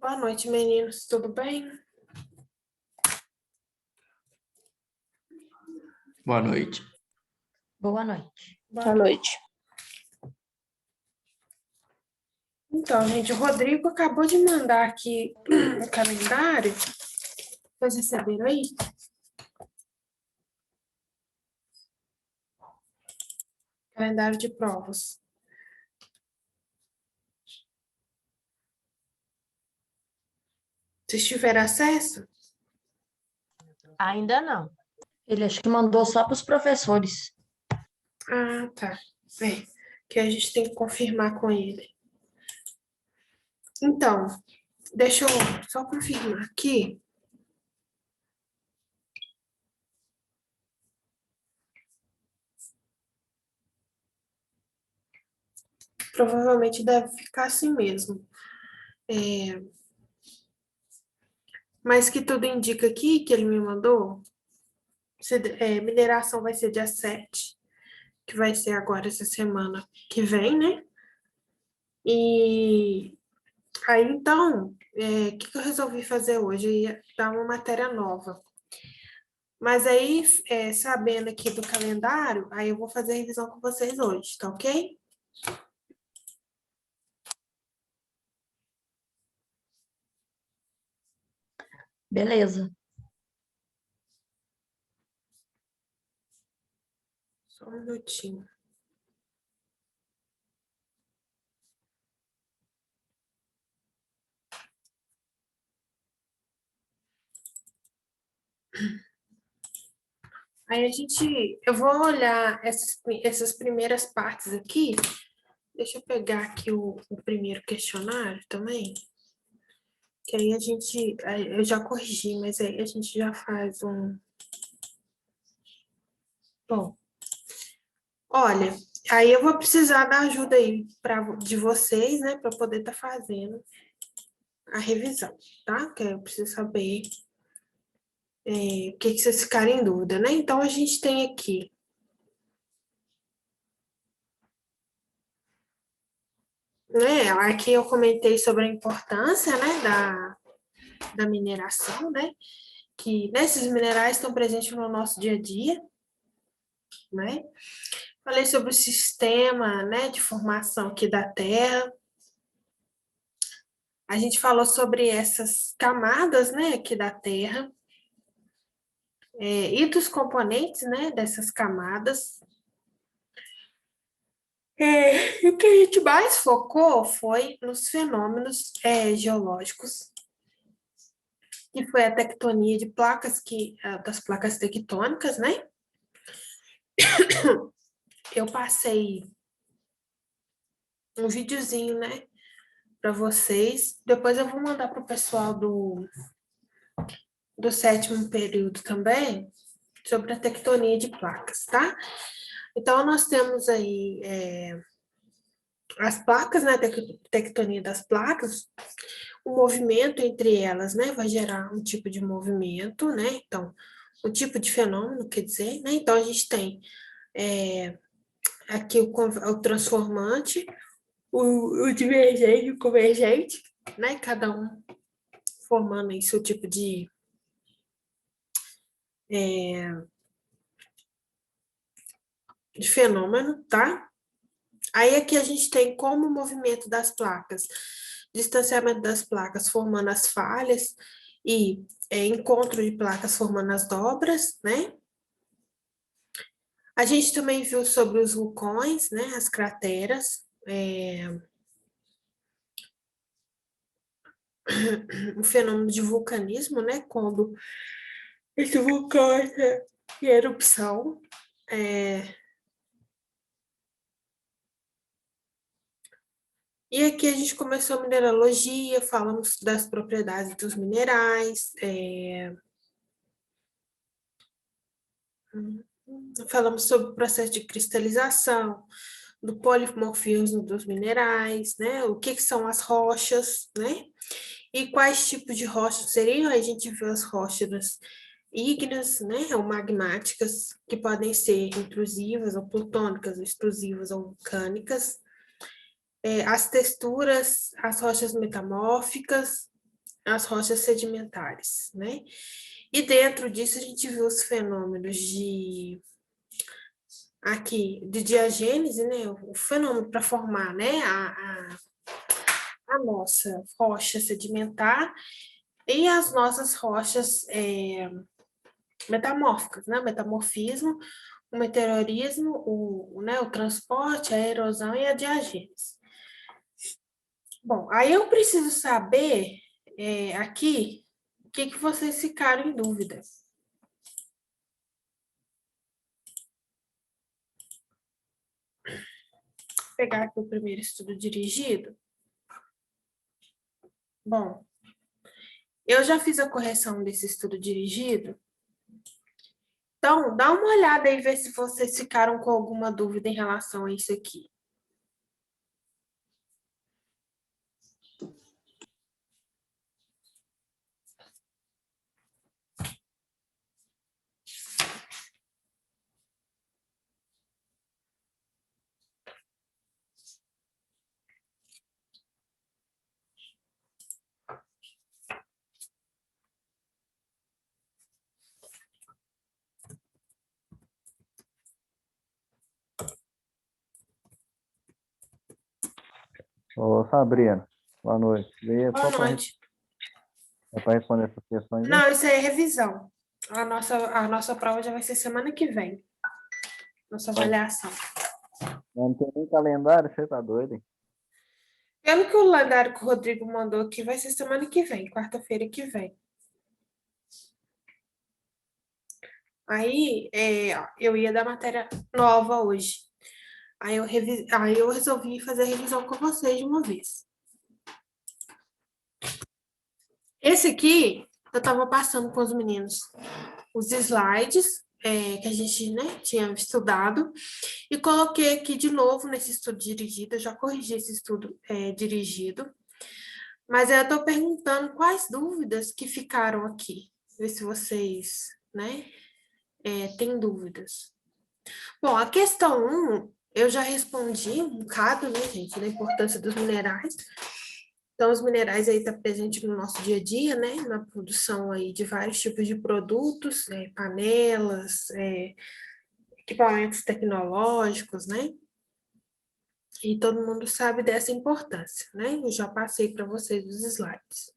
Boa noite, meninos. Tudo bem? Boa noite. Boa noite. Boa Boa noite. Então, gente, o Rodrigo acabou de mandar aqui o calendário. Vocês receberam aí? Calendário de provas. Vocês tiveram acesso? Ainda não. Ele acho que mandou só para os professores. Ah, tá. É, que a gente tem que confirmar com ele. Então, deixa eu só confirmar aqui. Provavelmente deve ficar assim mesmo. Mas que tudo indica aqui, que ele me mandou, mineração vai ser dia 7, que vai ser agora essa semana que vem, né? E aí, então, o que eu resolvi fazer hoje? Eu ia dar uma matéria nova. Mas aí, sabendo aqui do calendário, aí eu vou fazer a revisão com vocês hoje, tá ok? Beleza. Só um minutinho. Aí eu vou olhar essas primeiras partes aqui. Deixa eu pegar aqui o primeiro questionário também. Que aí eu já corrigi, mas aí a gente já faz um... Bom, olha, aí eu vou precisar da ajuda aí de vocês, né, para poder estar fazendo a revisão, tá? Que eu preciso saber o que vocês ficarem em dúvida, né? Então, a gente tem aqui... Né, aqui eu comentei sobre a importância, né, da mineração, né? Que esses minerais estão presentes no nosso dia a dia, né? Falei sobre o sistema, né, de formação aqui da Terra. A gente falou sobre essas camadas, né, aqui da Terra, e dos componentes, né, dessas camadas. E o que a gente mais focou foi nos fenômenos geológicos, que foi a tectonia de placas, das placas tectônicas, né? Eu passei um videozinho, né, para vocês. Depois eu vou mandar para o pessoal do sétimo período também, sobre a tectonia de placas, tá? Então, nós temos aí as placas, né, tectonia das placas, o movimento entre elas, né, vai gerar um tipo de movimento, né, então, um tipo de fenômeno, quer dizer, né, então a gente tem aqui o transformante, o divergente e o convergente, né, cada um formando aí seu tipo de fenômeno, tá? Aí aqui a gente tem como o movimento das placas, distanciamento das placas formando as falhas e encontro de placas formando as dobras, né? A gente também viu sobre os vulcões, né? As crateras, o fenômeno de vulcanismo, né? Quando esse vulcão entra em erupção. E aqui a gente começou a mineralogia, falamos das propriedades dos minerais, falamos sobre o processo de cristalização, do polimorfismo dos minerais, né? O que são as rochas, né? E quais tipos de rochas seriam? A gente viu as rochas ígneas, né? Ou magmáticas, que podem ser intrusivas, ou plutônicas, ou extrusivas, ou vulcânicas. As texturas, as rochas metamórficas, as rochas sedimentares, né? E dentro disso a gente viu os fenômenos de diagênese, né? O fenômeno para formar, né? a nossa rocha sedimentar e as nossas rochas metamórficas, né? O metamorfismo, o meteorismo, né, o transporte, a erosão e a diagênese. Bom, aí eu preciso saber aqui o que vocês ficaram em dúvida. Vou pegar aqui o primeiro estudo dirigido. Bom, eu já fiz a correção desse estudo dirigido. Então, dá uma olhada aí e vê se vocês ficaram com alguma dúvida em relação a isso aqui. Ô, Sabrina, boa noite. E Boa noite. é para responder essas questões, né? Não, isso aí é revisão. A nossa prova já vai ser semana que vem. Nossa avaliação. Não tem nem calendário, você tá doido, hein? Pelo que o calendário que o Rodrigo mandou aqui, vai ser semana que vem, quarta-feira que vem. Aí, eu ia dar matéria nova hoje. Aí eu resolvi fazer a revisão com vocês de uma vez. Esse aqui, eu estava passando com os meninos os slides que a gente, né, tinha estudado e coloquei aqui de novo nesse estudo dirigido. Eu já corrigi esse estudo dirigido, mas eu estou perguntando quais dúvidas que ficaram aqui. Ver se vocês, né, têm dúvidas. Bom, a questão 1, eu já respondi um bocado, né, gente, da importância dos minerais. Então, os minerais aí estão presentes no nosso dia a dia, né, na produção aí de vários tipos de produtos, panelas, equipamentos tecnológicos, né, e todo mundo sabe dessa importância, né, eu já passei para vocês os slides.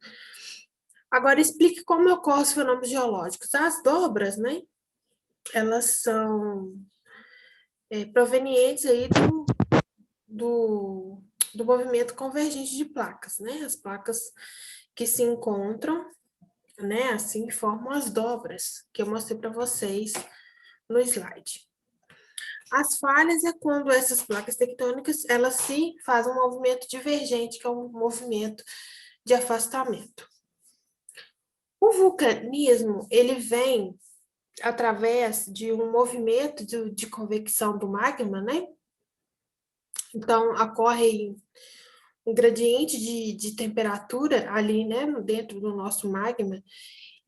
Agora, explique como ocorrem os fenômenos geológicos. As dobras, né, elas são provenientes aí do movimento convergente de placas, né? As placas que se encontram, né? Assim formam as dobras que eu mostrei para vocês no slide. As falhas é quando essas placas tectônicas elas se fazem um movimento divergente, que é um movimento de afastamento. O vulcanismo ele vem através de um movimento de convecção do magma, né? Então, ocorre um gradiente de temperatura ali, né, dentro do nosso magma,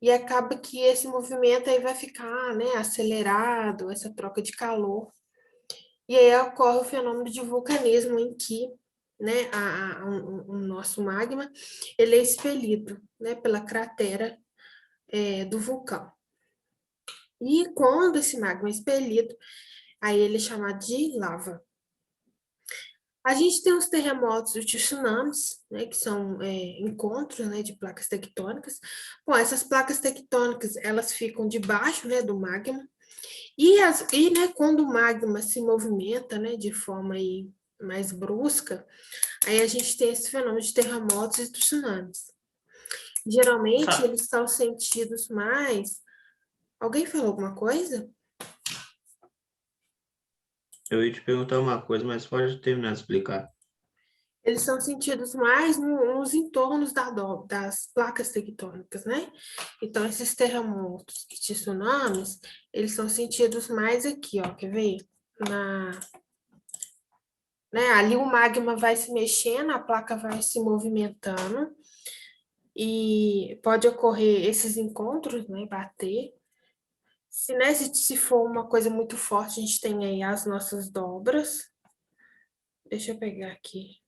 e acaba que esse movimento aí vai ficar, né, acelerado, essa troca de calor. E aí ocorre o fenômeno de vulcanismo em que, né, o nosso magma, ele é expelido, né, pela cratera do vulcão. E quando esse magma é expelido, aí ele é chamado de lava. A gente tem os terremotos e os tsunamis, né, que são encontros, né, de placas tectônicas. Bom, essas placas tectônicas, elas ficam debaixo, né, do magma. Né, quando o magma se movimenta, né, de forma aí mais brusca, aí a gente tem esse fenômeno de terremotos e tsunamis. Geralmente, eles são sentidos mais... Alguém falou alguma coisa? Eu ia te perguntar uma coisa, mas pode terminar de explicar. Eles são sentidos mais nos entornos das placas tectônicas, né? Então, esses terremotos e tsunamis, eles são sentidos mais aqui, ó, quer ver? Né? Ali o magma vai se mexendo, a placa vai se movimentando, e pode ocorrer esses encontros, né? Bater. Se for uma coisa muito forte, a gente tem aí as nossas dobras. Deixa eu pegar aqui.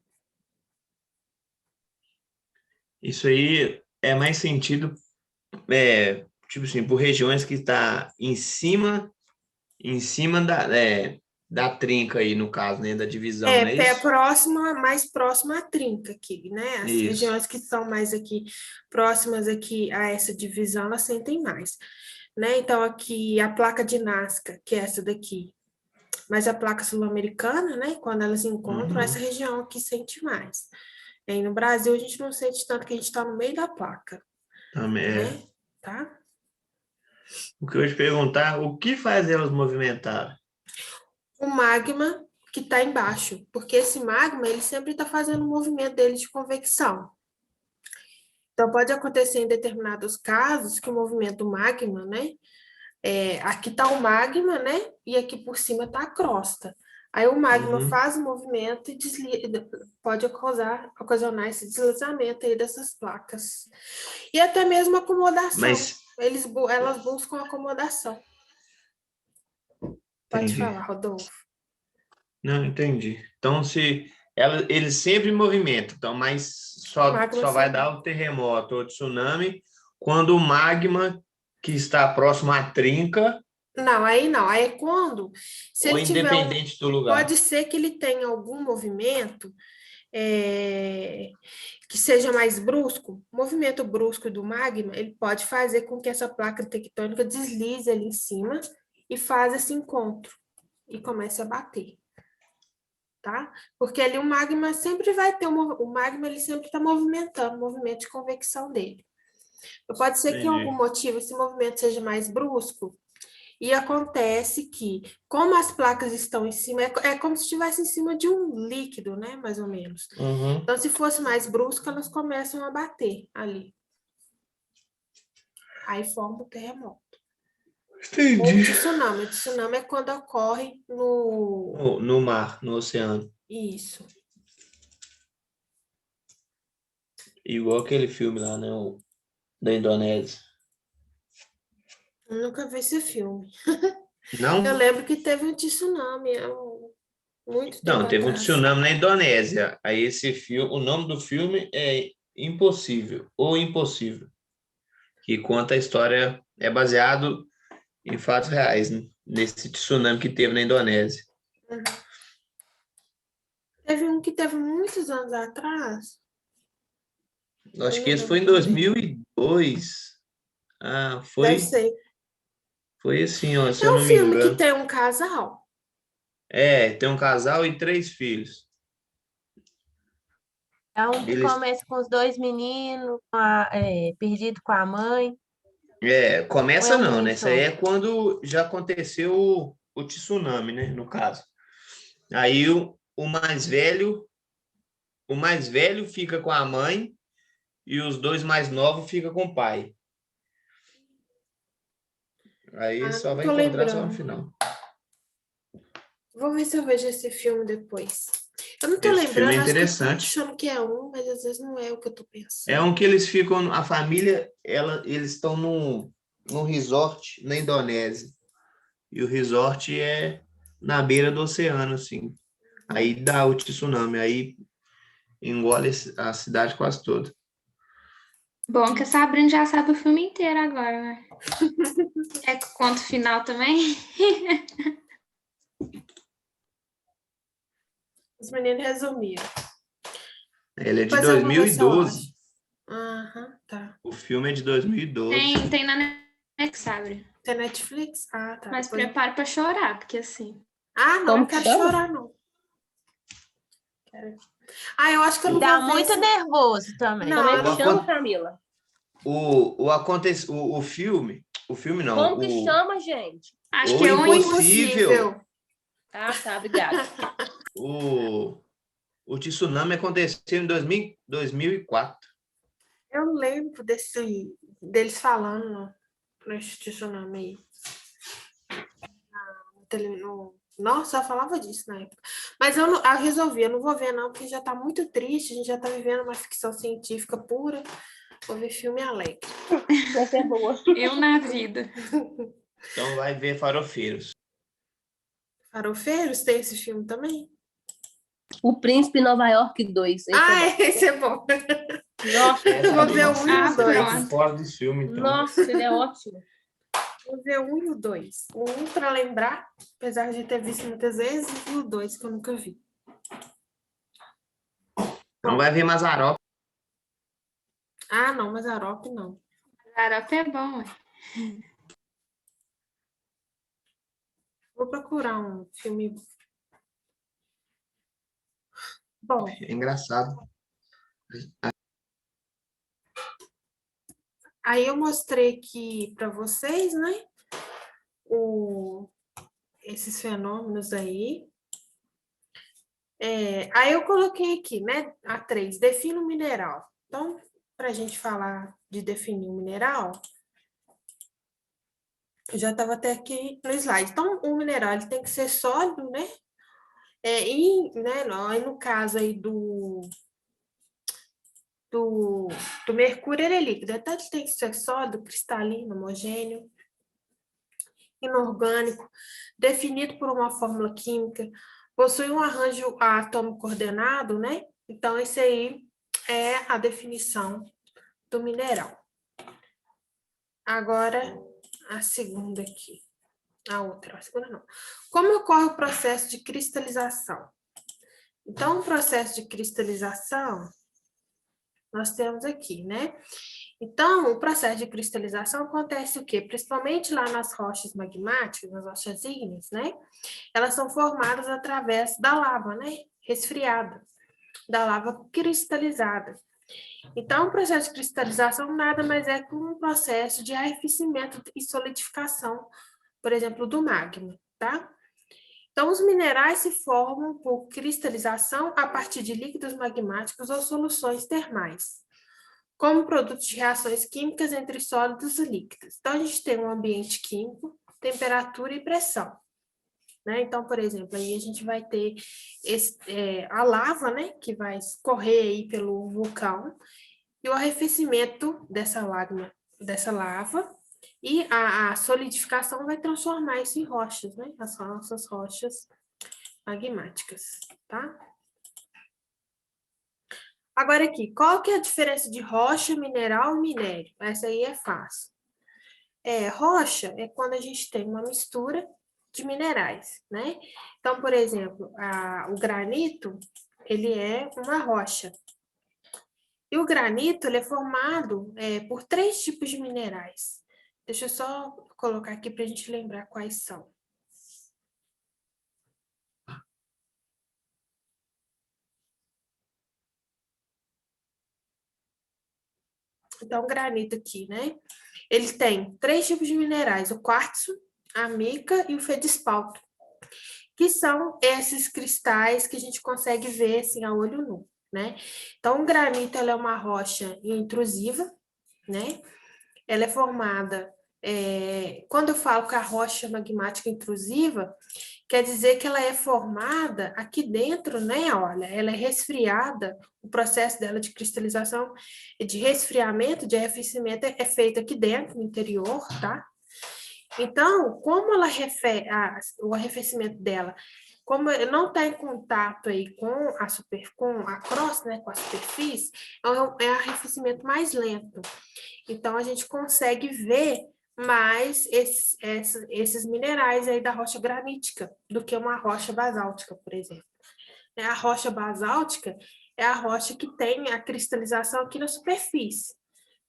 Isso aí é mais sentido, tipo assim, por regiões que está em cima da trinca aí, no caso, né? Da divisão, não é É isso? mais próximo à trinca aqui, né? As Isso. regiões que estão mais aqui, próximas aqui a essa divisão, elas sentem mais, né? Então, aqui a placa de Nazca, que é essa daqui, mas a placa sul-americana, né? Quando elas encontram, essa região aqui sente mais. Aí no Brasil, a gente não sente tanto que a gente está no meio da placa, Também né? Tá? O que eu ia te perguntar, o que faz elas movimentar? O magma que está embaixo, porque esse magma, ele sempre está fazendo o movimento dele de convecção. Então, pode acontecer em determinados casos que o movimento do magma, né? Aqui está o magma, né? E aqui por cima está a crosta. Aí o magma faz o movimento e pode ocasionar esse deslizamento aí dessas placas. E até mesmo acomodação. Mas, Elas buscam acomodação. Pode entendi. falar, Rodolfo. Não, entendi. Então, eles sempre movimentam, então, mas Magma só vai sempre. dar o terremoto ou tsunami quando o magma que está próximo à trinca, Não, aí não. Aí é quando, se ou ele tiver independente do lugar. pode ser que ele tenha algum movimento que seja mais brusco. O movimento brusco do magma, ele pode fazer com que essa placa tectônica deslize ali em cima e faça esse encontro e comece a bater. Tá? Porque ali o magma sempre vai ter o magma, ele sempre está movimentando, o movimento de convecção dele. Pode ser que em algum motivo esse movimento seja mais brusco, e acontece que, como as placas estão em cima, é como se estivesse em cima de um líquido, né? Mais ou menos. Então, se fosse mais brusco, elas começam a bater ali. Aí forma o terremoto. Entendi. Ou o tsunami. O tsunami é quando ocorre No mar, no oceano. Isso. Igual aquele filme lá, né? Da Indonésia. Eu nunca vi esse filme. Não? Eu lembro que teve um tsunami há muito tempo Não, teve um atrás. tsunami na Indonésia. Aí esse filme, o nome do filme é Impossível ou Impossível, que conta a história, é baseado em fatos reais, né? Nesse tsunami que teve na Indonésia. Uhum. Teve um que teve muitos anos atrás. Acho que esse foi em 2002. Deve Foi assim, ó, se eu É um não me filme que engano. tem um casal. Tem um casal e 3 filhos. É um que Eles, começa com os dois meninos, perdido com a mãe. Ou começa é um não, né? Isso só? aí é quando já aconteceu o tsunami, né? No caso. Aí o mais velho fica com a mãe e os 2 mais novos ficam com o pai. Aí só Não vai tô encontrar só no lembrando. final. Vou ver se eu vejo esse filme depois. Eu não tô Esse filme lembrando, é acho que eu tô interessante. achando que é um, mas às vezes não é o que eu tô pensando. É um que eles ficam, a família, eles estão num resort na Indonésia. E o resort é na beira do oceano, assim. Aí dá o tsunami, aí engole a cidade quase toda. Bom que a Sabrina já sabe o filme inteiro agora, né? É com conto final também? Os meninos resumiram. Ele é de Depois eu vou ver se eu 2012. acho. Aham, tá. O filme é de 2012. Tem na Netflix, sabe? Tem Netflix? Ah, tá. Mas Depois- prepare pra chorar, porque assim... Ah, não, Como não que quero chama? chorar, não. Eu acho que eu não Dá vou ver muito esse- nervoso também. Não, Como é que Uma chama, con- Camila? O filme não. Como que chama, gente? Acho O que é o Impossível. Ah, tá, obrigada. O tsunami aconteceu em 2004. Eu lembro deles falando no tsunami aí. Nossa, eu falava disso na época. Mas eu resolvi, eu não vou ver não, porque já tá muito triste, a gente já tá vivendo uma ficção científica pura. Vou ver filme alegre. Vai ser boa. Eu na vida. Então vai ver Farofeiros. Farofeiros, tem esse filme também? O Príncipe Nova York 2. Esse Ah, é bom. esse é bom. Nossa, Eu vou ver o 1 e o Ah, 2. pronto. Fora dos filmes, então. nossa, ele é ótimo. Vou ver o 1 e o 2. O 1 para lembrar, apesar de ter visto muitas vezes, e o 2 que eu nunca vi. Não vai ver Mazzaropi. Ah, não, Mazzaropi não. Larope é bom, ué. Vou procurar um filme bom. É engraçado. Aí eu mostrei aqui para vocês, né? Esses fenômenos aí. Aí eu coloquei aqui, né? A 3, defina o mineral. Então, para a gente falar de definir o mineral, eu já estava até aqui no slide. Então, o mineral ele tem que ser sólido, né? No caso aí do mercúrio, ele é líquido. Então, ele tem que ser sólido, cristalino, homogêneo, inorgânico, definido por uma fórmula química, possui um arranjo atômico coordenado, né? Então, esse aí é a definição do mineral. Agora, a segunda aqui. A segunda não. Como ocorre o processo de cristalização? Então, o processo de cristalização, nós temos aqui, né? Então, o processo de cristalização acontece o quê? Principalmente lá nas rochas magmáticas, nas rochas ígneas, né? Elas são formadas através da lava, né? Resfriada, da lava cristalizada. Então, o processo de cristalização nada mais é que um processo de arrefecimento e solidificação, por exemplo, do magma, tá? Então, os minerais se formam por cristalização a partir de líquidos magmáticos ou soluções termais, como produtos de reações químicas entre sólidos e líquidos. Então, a gente tem um ambiente químico, temperatura e pressão, né? Então, por exemplo, aí a gente vai ter a lava, né, que vai escorrer aí pelo vulcão, e o arrefecimento dessa lava, e a solidificação vai transformar isso em rochas, né? As nossas rochas magmáticas, tá? Agora aqui, qual que é a diferença de rocha, mineral e minério? Essa aí é fácil. Rocha é quando a gente tem uma mistura de minerais, né? Então, por exemplo, o granito, ele é uma rocha. E o granito, ele é formado por 3 tipos de minerais. Deixa eu só colocar aqui para a gente lembrar quais são. Então, o granito aqui, né? Ele tem 3 tipos de minerais, o quartzo, a mica e o feldspalto, que são esses cristais que a gente consegue ver assim a olho nu, né? Então, o granito ela é uma rocha intrusiva, né? Ela é formada, quando eu falo que a rocha magmática intrusiva, quer dizer que ela é formada aqui dentro, né? Olha, ela é resfriada, o processo dela de cristalização, de resfriamento, de arrefecimento é feito aqui dentro, no interior, tá? Então, como o arrefecimento dela, como não está em contato aí com a crosta, né, com a superfície, é um arrefecimento mais lento. Então, a gente consegue ver mais esses minerais aí da rocha granítica do que uma rocha basáltica, por exemplo. A rocha basáltica é a rocha que tem a cristalização aqui na superfície,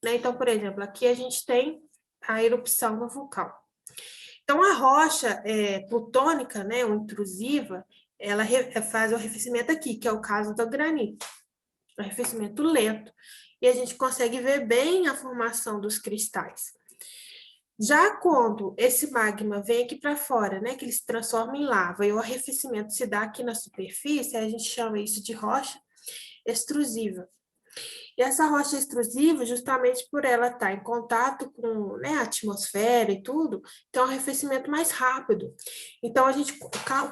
né? Então, por exemplo, aqui a gente tem a erupção do vulcão. Então, a rocha plutônica, né, ou intrusiva, ela faz o arrefecimento aqui, que é o caso do granito, o arrefecimento lento, e a gente consegue ver bem a formação dos cristais. Já quando esse magma vem aqui para fora, né, que ele se transforma em lava, e o arrefecimento se dá aqui na superfície, a gente chama isso de rocha extrusiva. E essa rocha extrusiva, justamente por ela estar em contato com, né, a atmosfera e tudo, tem um arrefecimento mais rápido. Então, a gente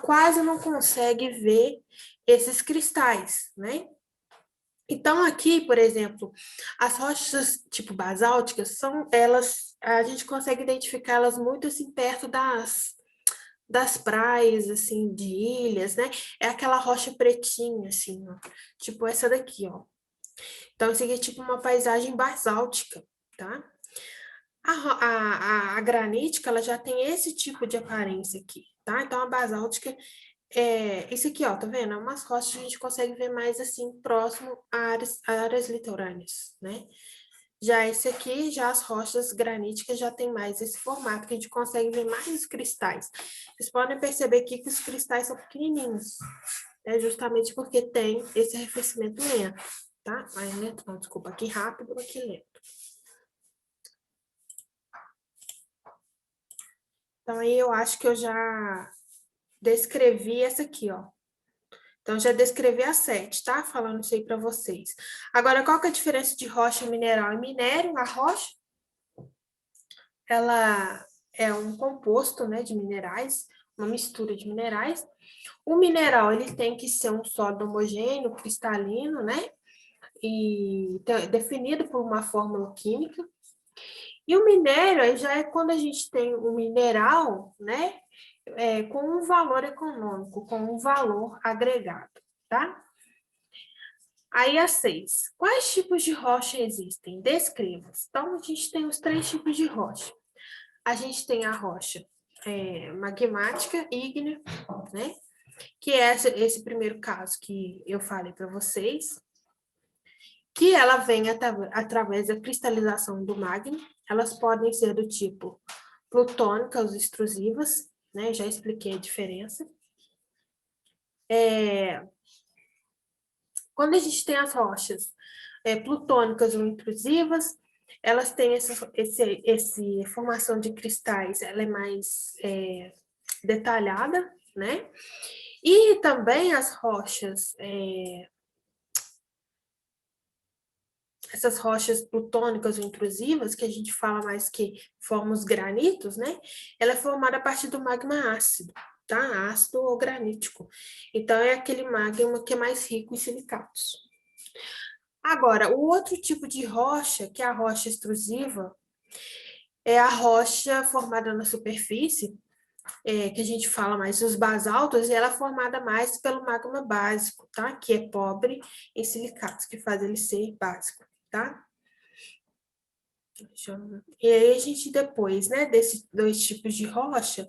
quase não consegue ver esses cristais, né? Então, aqui, por exemplo, as rochas tipo basálticas, a gente consegue identificar elas muito assim perto das praias, assim, de ilhas, né? É aquela rocha pretinha, assim, ó, tipo essa daqui, ó. Então, isso aqui é tipo uma paisagem basáltica, tá? A a granítica, ela já tem esse tipo de aparência aqui, tá? Então, a basáltica esse aqui, ó, tá vendo? É umas rochas que a gente consegue ver mais, assim, próximo a áreas litorâneas, né? Já esse aqui, já as rochas graníticas já tem mais esse formato, que a gente consegue ver mais os cristais. Vocês podem perceber aqui que os cristais são pequenininhos, justamente porque tem esse arrefecimento lento, tá? Mais lento, não, desculpa, aqui rápido, aqui lento. Então, aí eu acho que eu já descrevi essa aqui, ó. Então, já descrevi as 7, tá? Falando isso aí para vocês. Agora, qual que é a diferença de rocha, mineral e minério? A rocha, ela é um composto, né, de minerais, uma mistura de minerais. O mineral, ele tem que ser um sólido homogêneo, cristalino, né? E definido por uma fórmula química. E o minério, aí já é quando a gente tem um mineral, né? Com um valor econômico, com um valor agregado, tá? Aí a 6. Quais tipos de rocha existem? Descreva. Então, a gente tem os 3 tipos de rocha. A gente tem a rocha magmática, ígnea, né? Que é esse primeiro caso que eu falei para vocês, que ela vem através da cristalização do magma. Elas podem ser do tipo plutônicas, extrusivas, né? Já expliquei a diferença. Quando a gente tem as rochas plutônicas ou intrusivas, elas têm essa formação de cristais, ela é mais detalhada, né? E também as rochas, essas rochas plutônicas ou intrusivas, que a gente fala mais que formam os granitos, né? Ela é formada a partir do magma ácido, tá? Ácido ou granítico. Então, é aquele magma que é mais rico em silicatos. Agora, o outro tipo de rocha, que é a rocha extrusiva, é a rocha formada na superfície, que a gente fala mais os basaltos, e ela é formada mais pelo magma básico, tá? Que é pobre em silicatos, que faz ele ser básico, tá? E aí a gente depois, né, desses 2 tipos de rocha,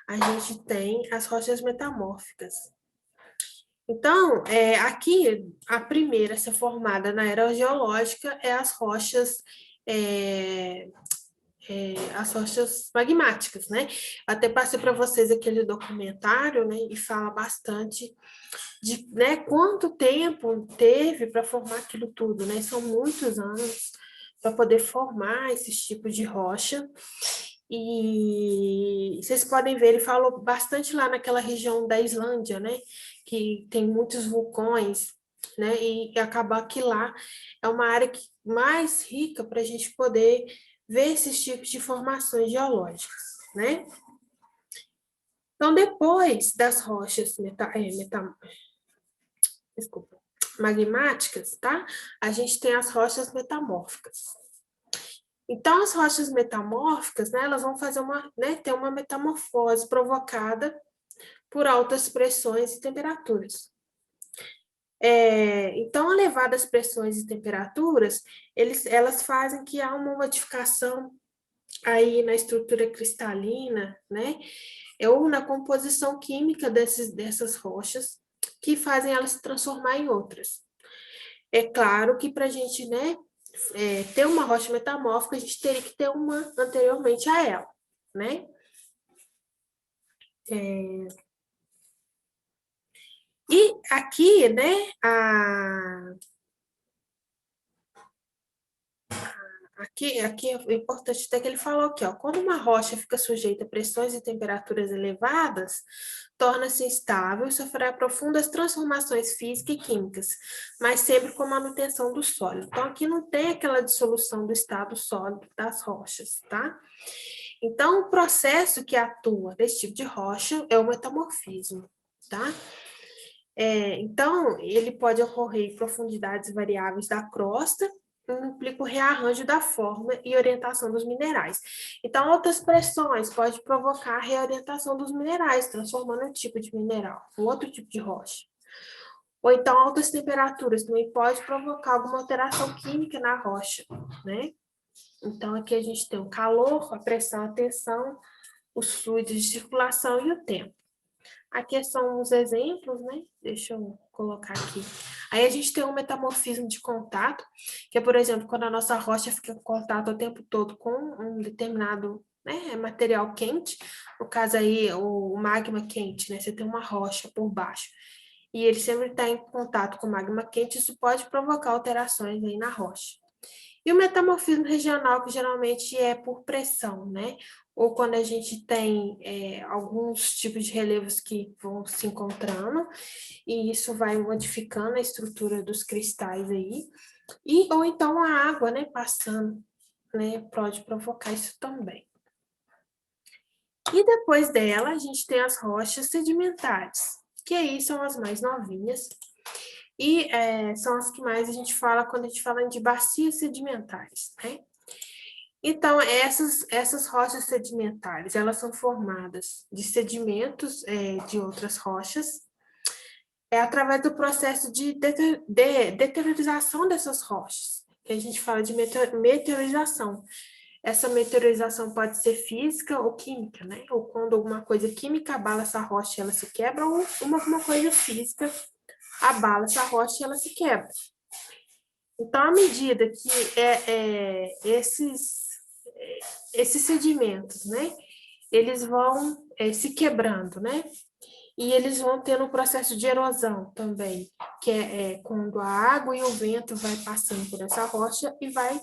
a gente tem as rochas metamórficas. Então, aqui, a primeira a ser formada na era geológica é as rochas magmáticas, né? Até passei para vocês aquele documentário, né? E fala bastante de, né, quanto tempo teve para formar aquilo tudo, né? São muitos anos para poder formar esses tipos de rocha. E vocês podem ver, ele falou bastante lá naquela região da Islândia, né? Que tem muitos vulcões, né? E acabar que lá é uma área mais rica para a gente poder ver esses tipos de formações geológicas, né? Então, depois das rochas magmáticas, tá? A gente tem as rochas metamórficas. Então, as rochas metamórficas, né, elas vão fazer ter uma metamorfose provocada por altas pressões e temperaturas. Então, elevadas pressões e temperaturas, elas fazem que há uma modificação aí na estrutura cristalina, né, ou na composição química dessas rochas, que fazem elas se transformar em outras. É claro que para a gente, né, ter uma rocha metamórfica, a gente teria que ter uma anteriormente a ela, né? E aqui, né, aqui é importante até que ele falou aqui, ó, quando uma rocha fica sujeita a pressões e temperaturas elevadas, torna-se instável e sofrerá profundas transformações físicas e químicas, mas sempre com manutenção do sólido. Então, aqui não tem aquela dissolução do estado sólido das rochas, tá? Então, o processo que atua nesse tipo de rocha é o metamorfismo, tá? Então, ele pode ocorrer em profundidades variáveis da crosta, implica o rearranjo da forma e orientação dos minerais. Então, altas pressões pode provocar a reorientação dos minerais, transformando um tipo de mineral, um outro tipo de rocha. Ou então, altas temperaturas também pode provocar alguma alteração química na rocha, né? Então, aqui a gente tem o calor, a pressão, a tensão, os fluidos de circulação e o tempo. Aqui são uns exemplos, né? Deixa eu colocar aqui. Aí a gente tem um metamorfismo de contato, que é, por exemplo, quando a nossa rocha fica em contato o tempo todo com um determinado, né, material quente, no caso aí o magma quente, né? Você tem uma rocha por baixo, e ele sempre está em contato com magma quente, isso pode provocar alterações aí na rocha. E o metamorfismo regional, que geralmente é por pressão, né? Ou quando a gente tem alguns tipos de relevos que vão se encontrando, e isso vai modificando a estrutura dos cristais aí, ou então a água, né, passando, né, pode provocar isso também. E depois dela, a gente tem as rochas sedimentares, que aí são as mais novinhas, e são as que mais a gente fala quando a gente fala de bacias sedimentares, né? Então, essas rochas sedimentares, elas são formadas de sedimentos de outras rochas, através do processo de deteriorização dessas rochas, que a gente fala de meteorização. Essa meteorização pode ser física ou química, né? Ou quando alguma coisa química abala essa rocha e ela se quebra, ou alguma coisa física abala essa rocha e ela se quebra. Então, à medida que esses sedimentos, né, eles vão se quebrando, né, e eles vão tendo um processo de erosão também, que é quando a água e o vento vai passando por essa rocha e vai,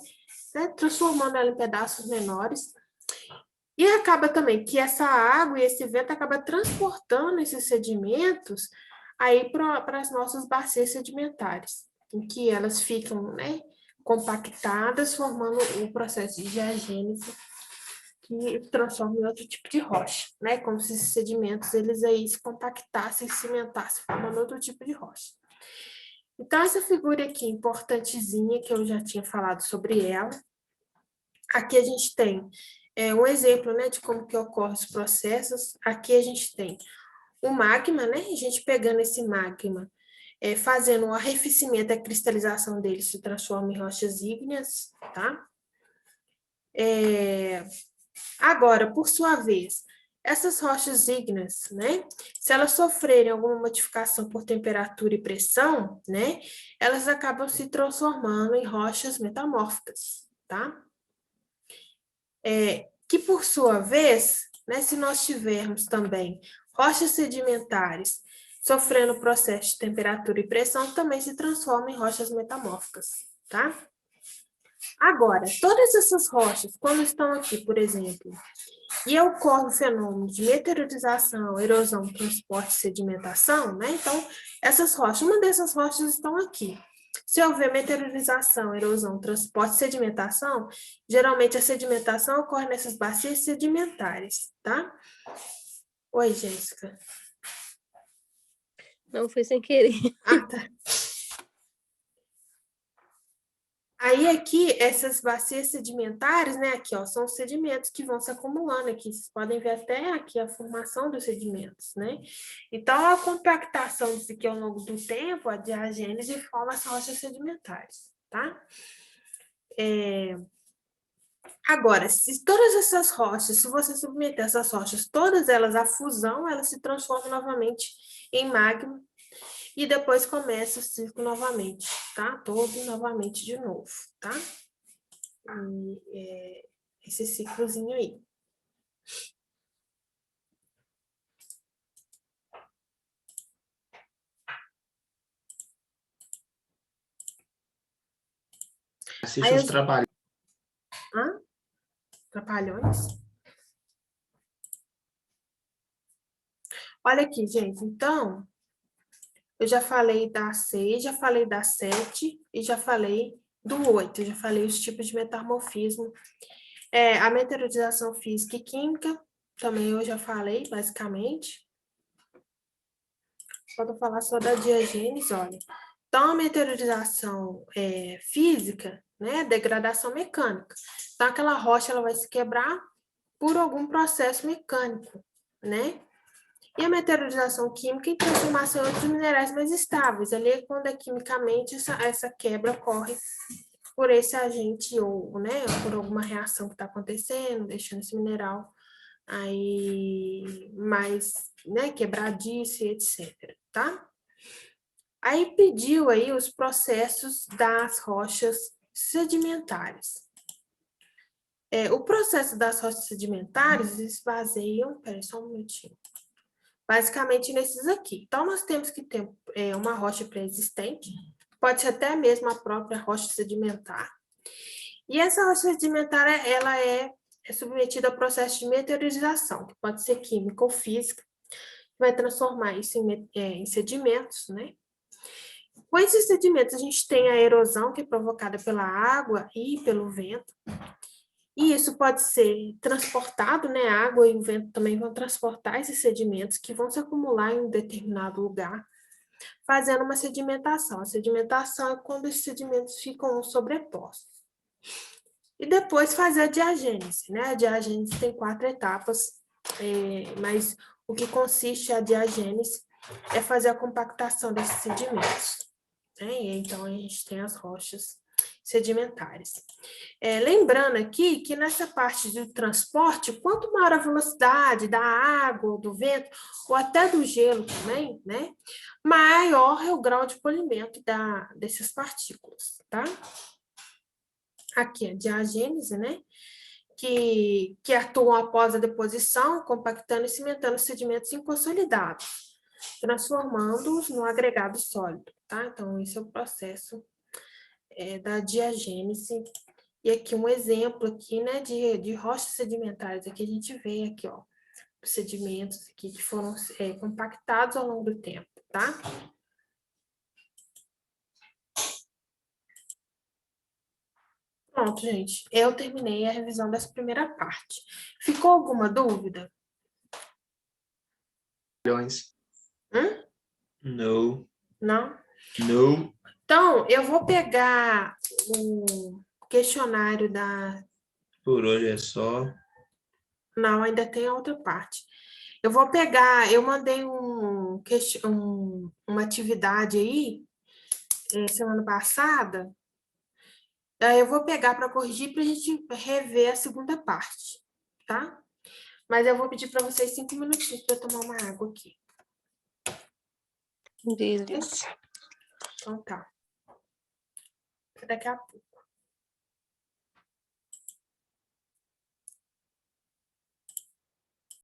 né, transformando ela em pedaços menores. E acaba também que essa água e esse vento acaba transportando esses sedimentos aí para as nossas bacias sedimentares, em que elas ficam, né, compactadas, formando o processo de diagênese que transforma em outro tipo de rocha, né, como se esses sedimentos eles aí se compactassem, cimentassem, formando outro tipo de rocha. Então, essa figura aqui, importantezinha, que eu já tinha falado sobre ela, aqui a gente tem um exemplo, né, de como que ocorrem os processos. Aqui a gente tem o magma, né, a gente pegando esse magma, fazendo um arrefecimento, a cristalização dele se transforma em rochas ígneas, tá? Agora, por sua vez, essas rochas ígneas, né, se elas sofrerem alguma modificação por temperatura e pressão, né, elas acabam se transformando em rochas metamórficas, tá? Que por sua vez, né, se nós tivermos também rochas sedimentares sofrendo processo de temperatura e pressão, também se transformam em rochas metamórficas, tá? Agora, todas essas rochas, quando estão aqui, por exemplo, e ocorre o fenômeno de meteorização, erosão, transporte e sedimentação, né? Então, essas rochas, uma dessas rochas estão aqui. Se houver meteorização, erosão, transporte e sedimentação, geralmente a sedimentação ocorre nessas bacias sedimentares, tá? Oi, Jéssica. Não, foi sem querer. Ah, tá. Aí aqui, essas bacias sedimentares, né, aqui, ó, são os sedimentos que vão se acumulando aqui, vocês podem ver até aqui a formação dos sedimentos, né? Então, a compactação disso aqui ao longo do tempo, a diagênese forma as rochas sedimentares, tá? Agora, se todas essas rochas, se você submeter essas rochas, todas elas à fusão, elas se transformam novamente em magma, e depois começa o ciclo novamente, tá? Todo novamente de novo, tá? E, esse ciclozinho aí. Assiste os trabalhos. Hã? Trapalhões? Olha aqui, gente. Então, eu já falei da 6, já falei da 7 e já falei do 8. Eu já falei os tipos de metamorfismo. A meteorização física e química, também eu já falei, basicamente. Pode falar só da diagênese, olha. Então, a meteorização física, né, degradação mecânica. Então, aquela rocha ela vai se quebrar por algum processo mecânico, né? E a meteorização química em transformação em outros minerais mais estáveis. Ali é quando quimicamente essa quebra ocorre por esse agente ou, né, por alguma reação que está acontecendo, deixando esse mineral aí mais, né, quebradiço e etc, tá? Aí pediu aí os processos das rochas sedimentares. O processo das rochas sedimentares, eles baseiam, peraí só um minutinho, basicamente nesses aqui. Então, nós temos que ter uma rocha pré-existente, pode ser até mesmo a própria rocha sedimentar. E essa rocha sedimentar, ela é submetida ao processo de meteorização, que pode ser química ou física, que vai transformar isso em sedimentos, né? Com esses sedimentos, a gente tem a erosão, que é provocada pela água e pelo vento, e isso pode ser transportado, né? A água e o vento também vão transportar esses sedimentos que vão se acumular em um determinado lugar, fazendo uma sedimentação. A sedimentação é quando esses sedimentos ficam sobrepostos. E depois fazer a diagênese, né? A diagênese tem 4 etapas, mas o que consiste a diagênese é fazer a compactação desses sedimentos, né? E então, a gente tem as rochas sedimentares. Lembrando aqui que nessa parte do transporte, quanto maior a velocidade da água, do vento, ou até do gelo também, né? Maior é o grau de polimento dessas partículas, tá? Aqui a diagênese, né? Que atuam após a deposição, compactando e cimentando os sedimentos inconsolidados, transformando-os num agregado sólido, tá? Então, esse é o processo da diagênese. E aqui um exemplo aqui, né, de rochas sedimentares. Aqui a gente vê aqui, ó, os sedimentos aqui que foram compactados ao longo do tempo, tá? Pronto, gente. Eu terminei a revisão dessa primeira parte. Ficou alguma dúvida? Milhões. No. Não? No. Então, eu vou pegar o questionário da... Por hoje é só. Não, ainda tem a outra parte. Eu vou pegar, eu mandei uma atividade aí, semana passada, eu vou pegar para corrigir para a gente rever a segunda parte, tá? Mas eu vou pedir para vocês 5 minutinhos para eu tomar uma água aqui. Beleza. Então tá. Daqui a pouco.